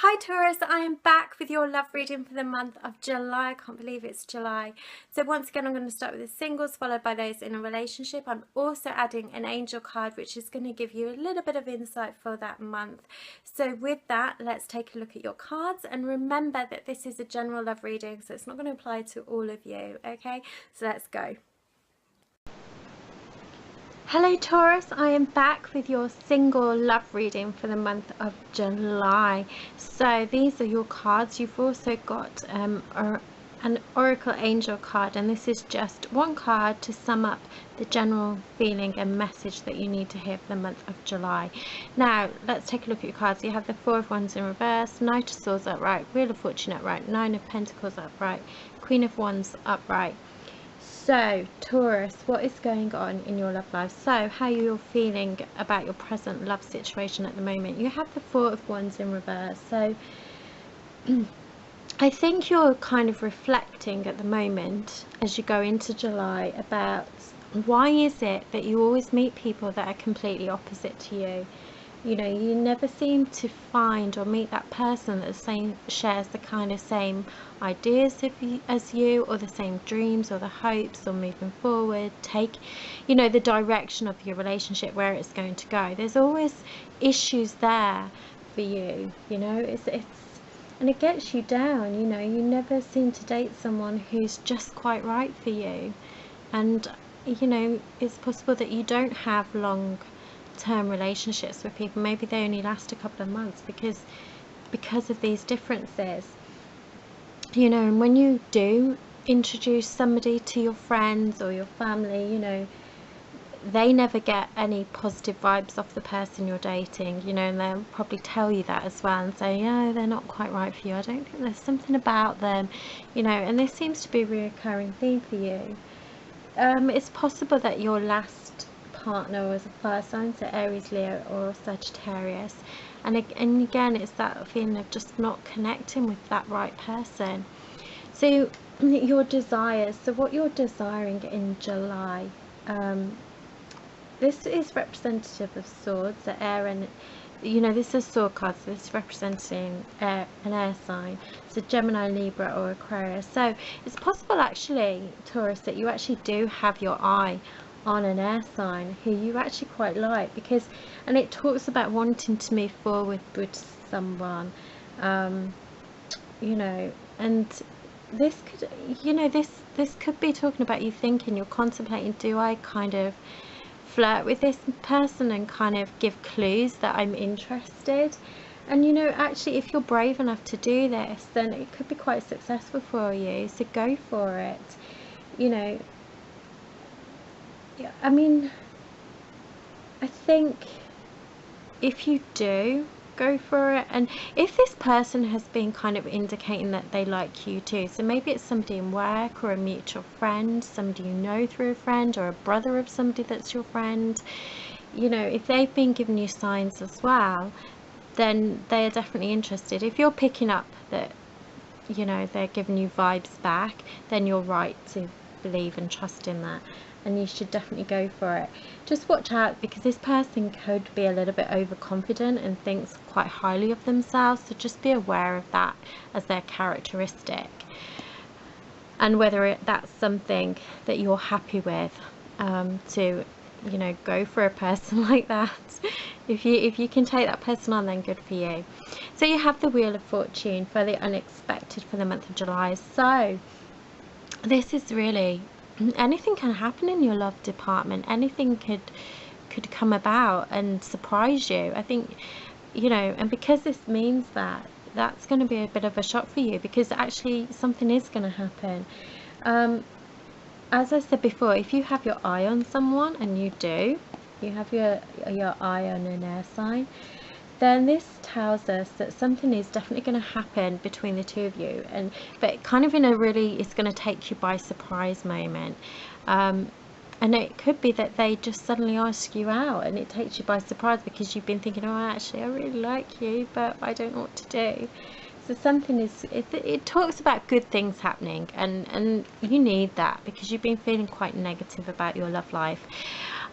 Hi Taurus, I am back with your love reading for the month of July. I can't believe it's July. So once again, I'm going to start with the singles followed by those in a relationship. I'm also adding an angel card, which is going to give you a little bit of insight for that month. So with that, let's take a look at your cards, and remember that this is a general love reading, so it's not going to apply to all of you. Okay, so let's go. Hello Taurus, I am back with your single love reading for the month of July. So these are your cards. You've also got an oracle angel card, and this is just one card to sum up the general feeling and message that you need to hear for the month of July. Now let's take a look at your cards. You have the Four of Wands in reverse, Knight of Swords upright, Wheel of Fortune upright, Nine of Pentacles upright, Queen of Wands upright. So Taurus, what is going on in your love life? So how you're feeling about your present love situation at the moment. You have the Four of Wands in reverse. So I think you're kind of reflecting at the moment as you go into July about why is it that you always meet people that are completely opposite to you. You know, you never seem to find or meet that person that shares the kind of same ideas as you, or the same dreams or the hopes, or moving forward, you know, the direction of your relationship, where it's going to go. There's always issues there for you, you know, and it gets you down. You know, you never seem to date someone who's just quite right for you, and you know, it's possible that you don't have long-term relationships with people. Maybe they only last a couple of months because of these differences, you know. And when you do introduce somebody to your friends or your family, you know, they never get any positive vibes off the person you're dating, you know, and they'll probably tell you that as well and say, yeah, they're not quite right for you, I don't think there's something about them, you know. And this seems to be a recurring theme for you. It's possible that your last partner was a fire sign, so Aries, Leo or Sagittarius, and again it's that feeling of just not connecting with that right person. So your desires, so what you're desiring in July, this is representative of swords, the air, and you know, this is sword cards, so this is representing an air sign, so Gemini, Libra or Aquarius. So it's possible actually, Taurus, that you actually do have your eye on an air sign who you actually quite like, and it talks about wanting to move forward with someone, you know, and this could, you know, this could be talking about you thinking, you're contemplating, do I kind of flirt with this person and kind of give clues that I'm interested? And you know, actually if you're brave enough to do this, then it could be quite successful for you, so go for it. You know, I mean, I think if you do go for it, and if this person has been kind of indicating that they like you too, so maybe it's somebody in work or a mutual friend, somebody you know through a friend, or a brother of somebody that's your friend, you know, if they've been giving you signs as well, then they are definitely interested. If you're picking up that, you know, they're giving you vibes back, then you're right to believe and trust in that, and you should definitely go for it. Just watch out, because this person could be a little bit overconfident and thinks quite highly of themselves, so just be aware of that as their characteristic, and whether that's something that you're happy with, to, you know, go for a person like that. If you can take that person on, then good for you. So you have the Wheel of Fortune for the unexpected for the month of July. So this is really, anything can happen in your love department. Anything could come about and surprise you, I think, you know. And because this means that, that's going to be a bit of a shock for you, because actually something is going to happen. As I said before, if you have your eye on someone, and you have your eye on an air sign, then this tells us that something is definitely going to happen between the two of you, but kind of in a really, it's going to take you by surprise moment. And it could be that they just suddenly ask you out, and it takes you by surprise, because you've been thinking, oh, actually I really like you, but I don't know what to do. So something is, it talks about good things happening, and you need that, because you've been feeling quite negative about your love life.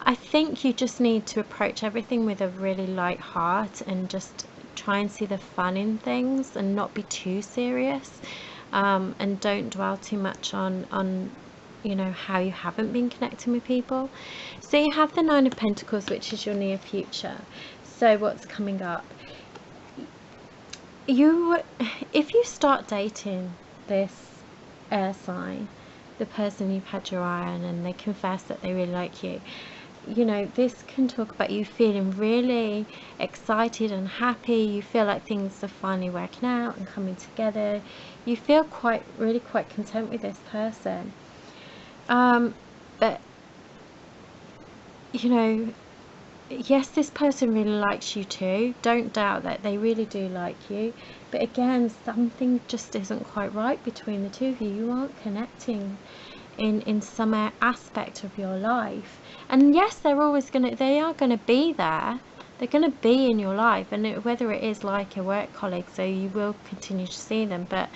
I think you just need to approach everything with a really light heart, and just try and see the fun in things and not be too serious, and don't dwell too much on you know, how you haven't been connecting with people. So you have the Nine of Pentacles, which is your near future. So what's coming up? If you start dating this air sign, the person you've had your eye on, and they confess that they really like you, you know, this can talk about you feeling really excited and happy. You feel like things are finally working out and coming together. You feel really quite content with this person. But you know, yes, this person really likes you too. Don't doubt that they really do like you. But again, something just isn't quite right between the two of you. You aren't connecting in some aspect of your life. And yes, they are gonna be there. They're gonna be in your life, and whether it is like a work colleague, so you will continue to see them. But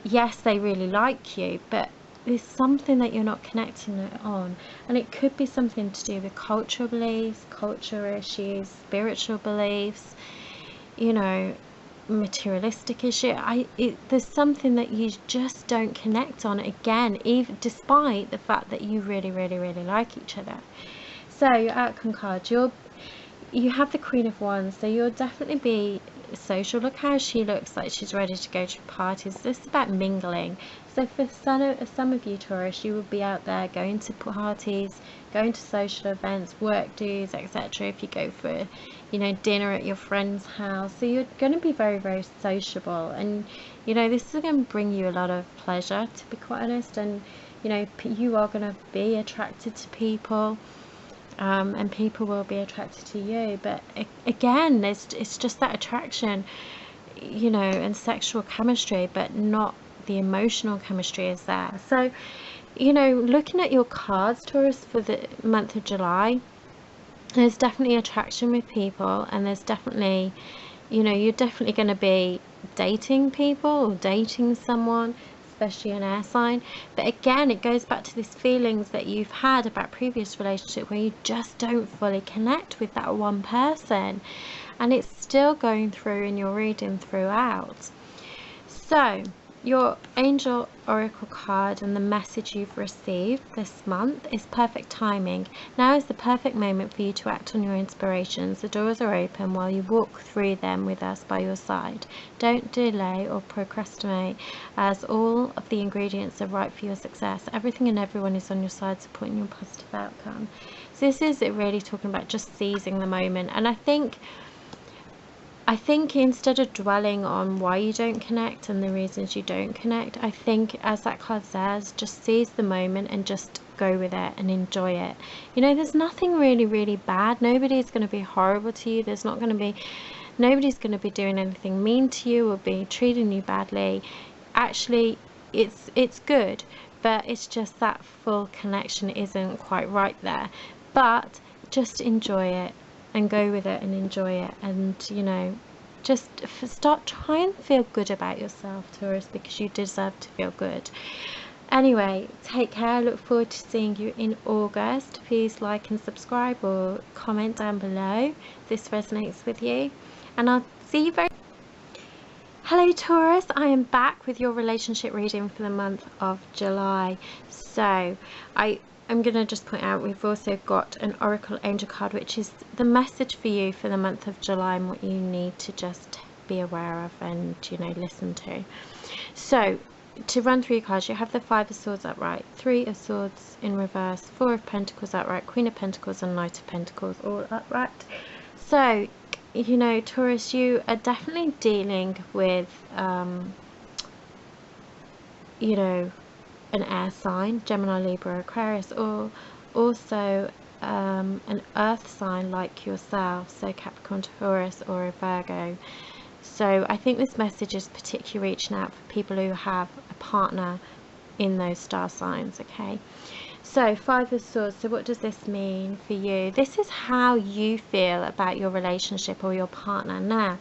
yes, they really like you, but there's something that you're not connecting on, and it could be something to do with cultural beliefs, culture issues, spiritual beliefs, you know, materialistic issue. There's something that you just don't connect on, again, even despite the fact that you really like each other. So your outcome card, you have the Queen of Wands, so you'll definitely be social. Look how she looks like she's ready to go to parties. This is about mingling. So for some of you, Taurus, you will be out there going to parties, going to social events, work dues, etc. If you go for, you know, dinner at your friend's house, so you're going to be very sociable, and you know, this is going to bring you a lot of pleasure, to be quite honest. And you know, you are going to be attracted to people, and people will be attracted to you. But again, it's just that attraction, you know, and sexual chemistry, but not the emotional chemistry is there. So, you know, looking at your cards, Taurus, for the month of July, there's definitely attraction with people, and there's definitely, you know, you're definitely going to be dating people or dating someone, especially an air sign. But again, it goes back to these feelings that you've had about previous relationship where you just don't fully connect with that one person, and it's still going through in your reading throughout. So your angel oracle card and the message you've received this month is perfect timing. Now is the perfect moment for you to act on your inspirations. The doors are open while you walk through them with us by your side. Don't delay or procrastinate, as all of the ingredients are right for your success. Everything and everyone is on your side, supporting your positive outcome. So this is it really talking about just seizing the moment. And I think instead of dwelling on why you don't connect and the reasons you don't connect, I think, as that card says, just seize the moment and just go with it and enjoy it. You know, there's nothing really bad. Nobody's going to be horrible to you. Nobody's going to be doing anything mean to you or be treating you badly. Actually, it's good, but it's just that full connection isn't quite right there. But just enjoy it and go with it and enjoy it, and you know, just start trying to feel good about yourself, Taurus, because you deserve to feel good. Anyway, take care. I look forward to seeing you in August. Please like and subscribe or comment down below if this resonates with you, and I'll see you very. Hello Taurus, I am back with your relationship reading for the month of July. So I'm going to just point out we've also got an Oracle Angel card, which is the message for you for the month of July and what you need to just be aware of and, you know, listen to. So to run through your cards, you have the Five of Swords upright, Three of Swords in reverse, Four of Pentacles upright, Queen of Pentacles and Knight of Pentacles all upright. So, you know, Taurus, you are definitely dealing with, you know, an air sign, Gemini, Libra, Aquarius, or also an earth sign like yourself, so Capricorn, Taurus, or a Virgo. So I think this message is particularly reaching out for people who have a partner in those star signs. Okay, so Five of Swords. So what does this mean for you? This is how you feel about your relationship or your partner. Now,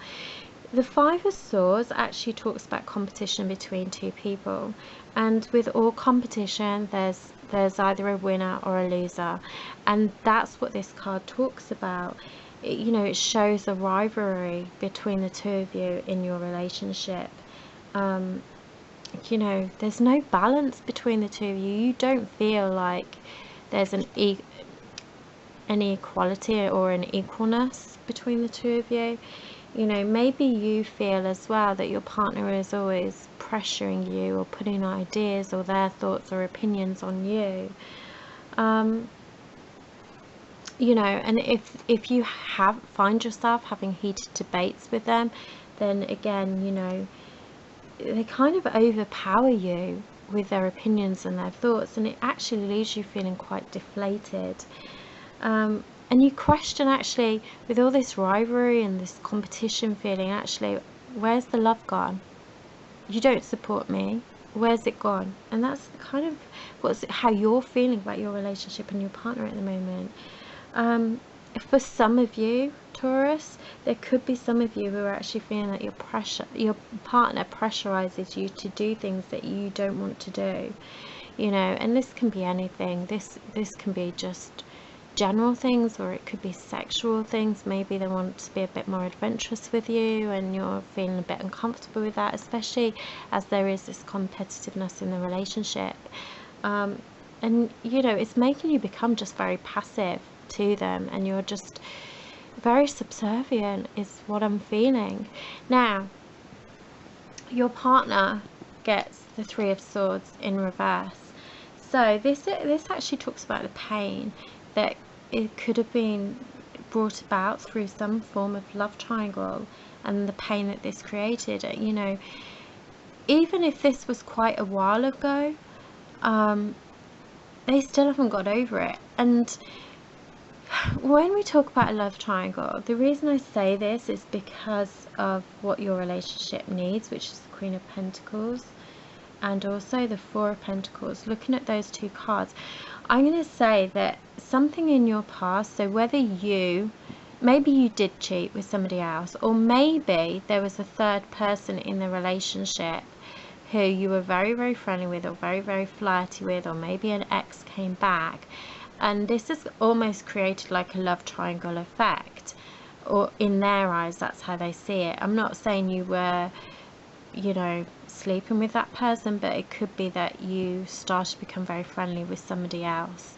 the Five of Swords actually talks about competition between two people, and with all competition there's either a winner or a loser, and that's what this card talks about. you know, it shows a rivalry between the two of you in your relationship. You know, there's no balance between the two of you. You don't feel like there's any equality or an equalness between the two of you. You know, maybe you feel as well that your partner is always pressuring you or putting ideas or their thoughts or opinions on you. You know, and if you find yourself having heated debates with them, then again, you know, they kind of overpower you with their opinions and their thoughts, and it actually leaves you feeling quite deflated. And you question, actually, with all this rivalry and this competition feeling, actually, where's the love gone? You don't support me. Where's it gone? And that's kind of how you're feeling about your relationship and your partner at the moment. For some of you, Taurus, there could be some of you who are actually feeling that your partner pressurizes you to do things that you don't want to do. You know, and this can be anything. This can be just general things, or it could be sexual things. Maybe they want to be a bit more adventurous with you and you're feeling a bit uncomfortable with that, especially as there is this competitiveness in the relationship. And you know, it's making you become just very passive to them, and you're just very subservient, is what I'm feeling. Now, your partner gets the Three of Swords in reverse. So this actually talks about the pain that it could have been brought about through some form of love triangle, and the pain that this created. You know, even if this was quite a while ago, they still haven't got over it. And when we talk about a love triangle, the reason I say this is because of what your relationship needs, which is the Queen of Pentacles and also the Four of Pentacles. Looking at those two cards, I'm going to say that something in your past, so whether maybe you did cheat with somebody else, or maybe there was a third person in the relationship who you were very, very friendly with, or very, very flirty with, or maybe an ex came back, and this has almost created like a love triangle effect, or in their eyes that's how they see it. I'm not saying you were, you know, sleeping with that person, but it could be that you started to become very friendly with somebody else,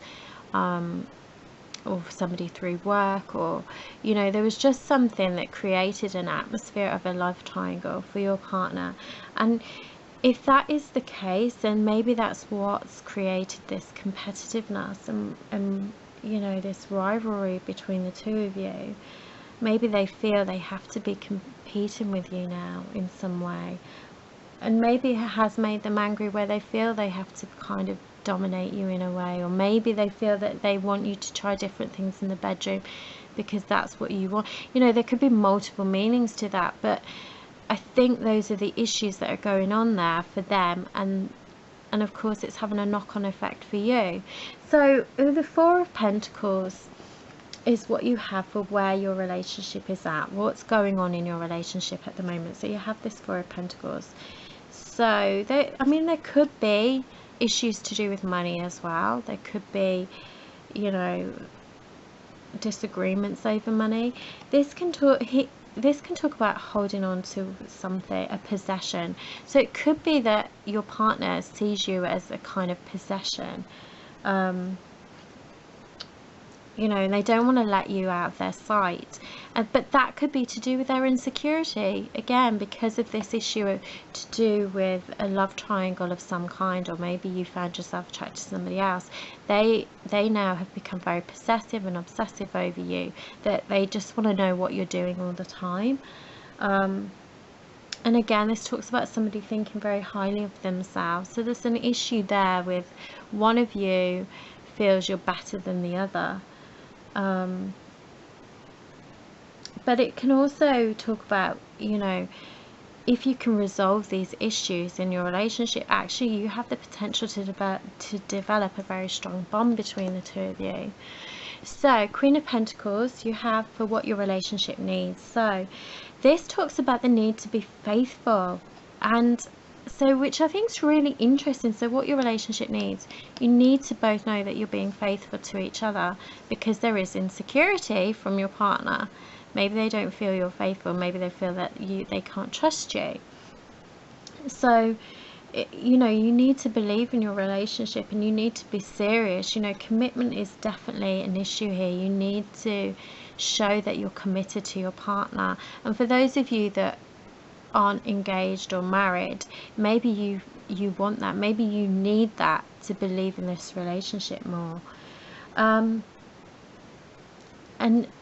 or somebody through work, or, you know, there was just something that created an atmosphere of a love triangle for your partner. And if that is the case, then maybe that's what's created this competitiveness and you know, this rivalry between the two of you. Maybe they feel they have to be competing with you now in some way, and maybe it has made them angry where they feel they have to kind of dominate you in a way, or maybe they feel that they want you to try different things in the bedroom because that's what you want. You know, there could be multiple meanings to that, but I think those are the issues that are going on there for them, and of course it's having a knock-on effect for you. So the Four of Pentacles is what you have for where your relationship is at, what's going on in your relationship at the moment. So you have this Four of Pentacles. So I mean, there could be issues to do with money as well. There could be, you know, disagreements over money. This can talk about holding on to something, a possession. So it could be that your partner sees you as a kind of possession, you know, and they don't want to let you out of their sight. But that could be to do with their insecurity, again, because of this issue to do with a love triangle of some kind, or maybe you found yourself attracted to somebody else. They now have become very possessive and obsessive over you, that they just want to know what you're doing all the time. And again, this talks about somebody thinking very highly of themselves. So there's an issue there with one of you feels you're better than the other. But it can also talk about, you know, if you can resolve these issues in your relationship, actually you have the potential to develop a very strong bond between the two of you. So Queen of Pentacles you have for what your relationship needs. So this talks about the need to be faithful, and So which I think is really interesting. So what your relationship needs, you need to both know that you're being faithful to each other, because there is insecurity from your partner. Maybe they don't feel you're faithful, maybe they feel that they can't trust you. So you know, you need to believe in your relationship, and you need to be serious. You know, commitment is definitely an issue here. You need to show that you're committed to your partner. And for those of you that aren't engaged or married, maybe you want that, maybe you need that to believe in this relationship more. And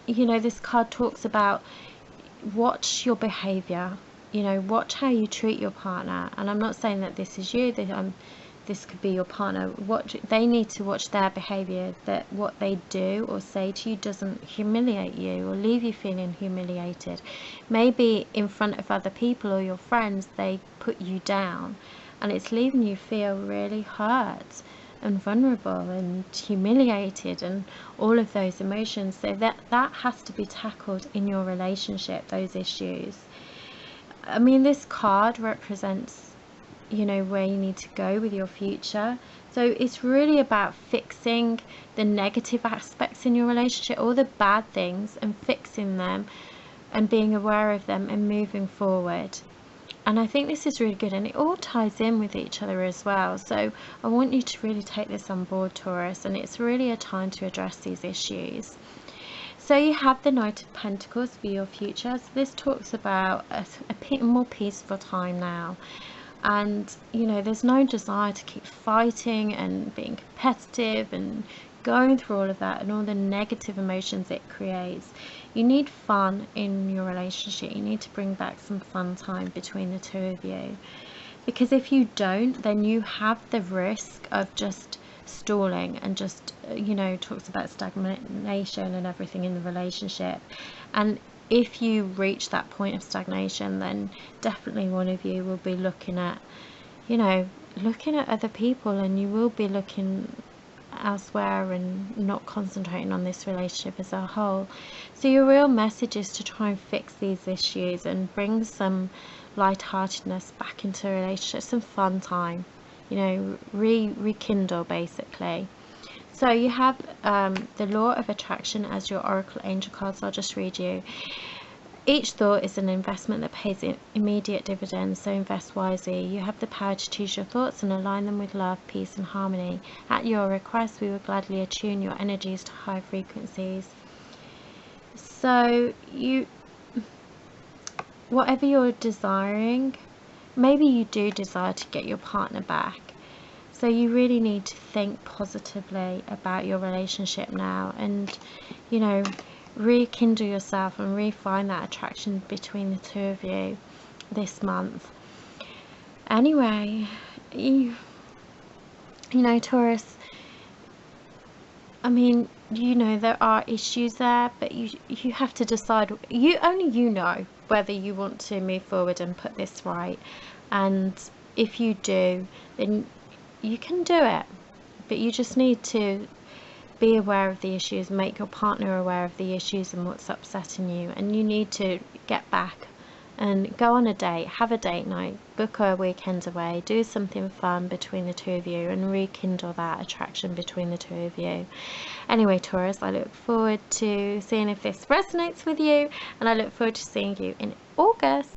you know, this card talks about, watch your behavior, you know, watch how you treat your partner. And I'm not saying that this is you, that this could be your partner. They need to watch their behavior, that what they do or say to you doesn't humiliate you or leave you feeling humiliated. Maybe in front of other people or your friends they put you down, and it's leaving you feel really hurt and vulnerable and humiliated and all of those emotions. So that has to be tackled in your relationship, those issues. I mean, this card represents, you know, where you need to go with your future. So it's really about fixing the negative aspects in your relationship, all the bad things, and fixing them and being aware of them and moving forward. And I think this is really good, and it all ties in with each other as well. So I want you to really take this on board, Taurus, and it's really a time to address these issues. So you have the Knight of Pentacles for your future. So this talks about a more peaceful time now. And you know, there's no desire to keep fighting and being competitive and going through all of that and all the negative emotions it creates. You need fun in your relationship. You need to bring back some fun time between the two of you, because if you don't, then you have the risk of just stalling and just, you know, talks about stagnation and everything in the relationship. And if you reach that point of stagnation, then definitely one of you will be looking at, you know, looking at other people, and you will be looking elsewhere and not concentrating on this relationship as a whole. So your real message is to try and fix these issues and bring some lightheartedness back into a relationship, some fun time, you know, rekindle basically. So you have the Law of Attraction as your Oracle Angel cards. I'll just read you. Each thought is an investment that pays immediate dividends, so invest wisely. You have the power to choose your thoughts and align them with love, peace and harmony. At your request, we will gladly attune your energies to high frequencies. So whatever you're desiring, maybe you do desire to get your partner back. So you really need to think positively about your relationship now, and you know, rekindle yourself and refine that attraction between the two of you this month. Anyway, you know, Taurus, I mean, you know, there are issues there, but you have to decide. Only you know whether you want to move forward and put this right. And if you do, then you can do it, but you just need to be aware of the issues, make your partner aware of the issues and what's upsetting you, and you need to get back and go on a date, have a date night, book a weekend away, do something fun between the two of you and rekindle that attraction between the two of you. Anyway, Taurus, I look forward to seeing if this resonates with you, and I look forward to seeing you in August.